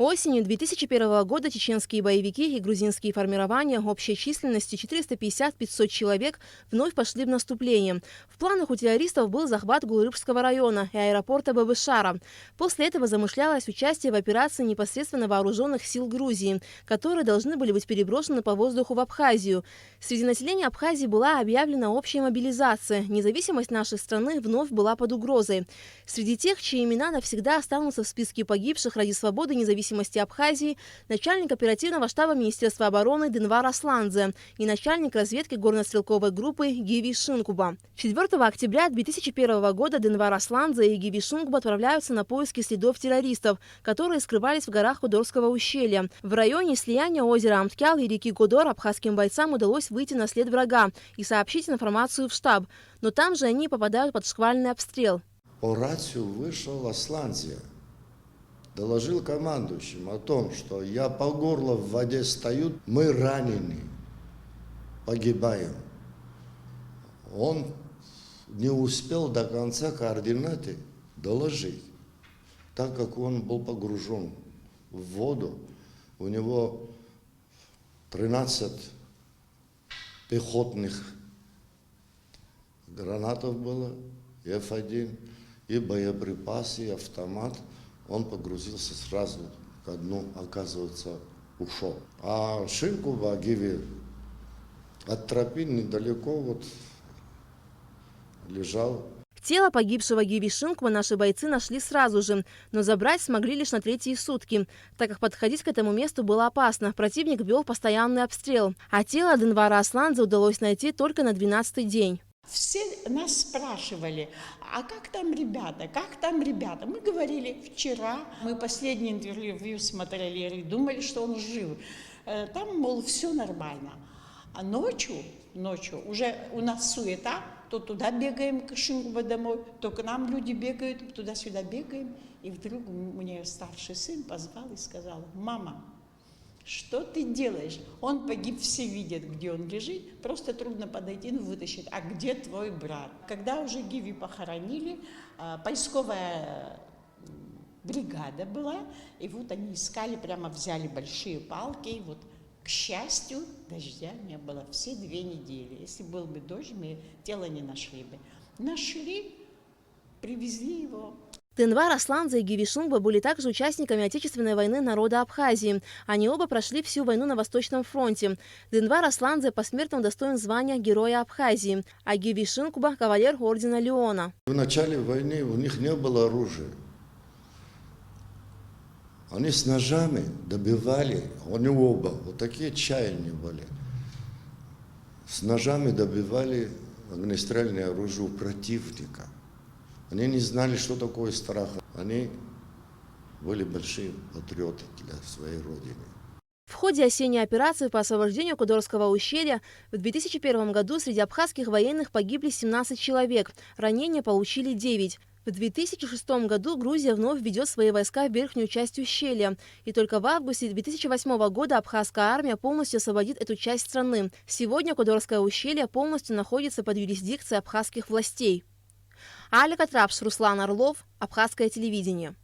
Осенью 2001 года чеченские боевики и грузинские формирования общей численностью 450-500 человек вновь пошли в наступление. В планах у террористов был захват Гулрыбского района и аэропорта Бабышара. После этого замышлялось участие в операции непосредственно вооруженных сил Грузии, которые должны были быть переброшены по воздуху в Абхазию. Среди населения Абхазии была объявлена общая мобилизация. Независимость нашей страны вновь была под угрозой. Среди тех, чьи имена навсегда останутся в списке погибших ради свободы и независимости Абхазии, начальник оперативного штаба Министерства обороны Денвар Асландзе и начальник разведки горно-стрелковой группы Гиви Шинкуба. 4 октября 2001 года Денвар Асландзе и Гиви Шинкуба отправляются на поиски следов террористов, которые скрывались в горах Кудорского ущелья. В районе слияния озера Амткял и реки Кудор абхазским бойцам удалось выйти на след врага и сообщить информацию в штаб, но там же они попадают под шквальный обстрел. По рацию вышел Асландзе. Доложил командующим о том, что я по горло в воде стою, мы ранены, погибаем. Он не успел до конца координаты доложить, так как он был погружен в воду. У него 13 пехотных гранатов было, F1, и боеприпасы, и автомат. Он погрузился сразу ко дну, оказывается, ушел. А Шинкуба, Гиви, от тропы недалеко лежал. Тело погибшего Гиви Шинкуба наши бойцы нашли сразу же, но забрать смогли лишь на 3-е сутки, так как подходить к этому месту было опасно. Противник вел постоянный обстрел, а тело Денвара Асландзе удалось найти только на 12-й день. Все нас спрашивали, а как там ребята, как там ребята? Мы говорили, вчера мы последнее интервью смотрели и думали, что он жив. Там, мол, все нормально. А ночью уже у нас суета, то туда бегаем к Шинкуба домой, то к нам люди бегают, туда-сюда бегаем. И вдруг мне старший сын позвал и сказал: мама, что ты делаешь? Он погиб, все видят, где он лежит, просто трудно подойти, вытащить. А где твой брат? Когда уже Гиви похоронили, поисковая бригада была, и вот они искали, прямо взяли большие палки, и вот, к счастью, дождя не было все 2 недели. Если был бы дождь, мы тело не нашли бы. Нашли, привезли его. Денвар Асландзе и Гиви Шинкуба были также участниками Отечественной войны народа Абхазии. Они оба прошли всю войну на Восточном фронте. Денвар Асландзе посмертно удостоен звания Героя Абхазии, а Гиви Шинкуба – кавалер ордена Леона. В начале войны у них не было оружия. Они с ножами добивали, они оба, вот такие чаяния были. С ножами добивали огнестрельное оружие у противника. Они не знали, что такое страх. Они были большие патриоты для своей родины. В ходе осенней операции по освобождению Кудорского ущелья в 2001 году среди абхазских военных погибли 17 человек, ранения получили 9. В 2006 году Грузия вновь введет свои войска в верхнюю часть ущелья. И только в августе 2008 года абхазская армия полностью освободит эту часть страны. Сегодня Кудорское ущелье полностью находится под юрисдикцией абхазских властей. Алика Трапш, Руслан Орлов, Абхазское телевидение.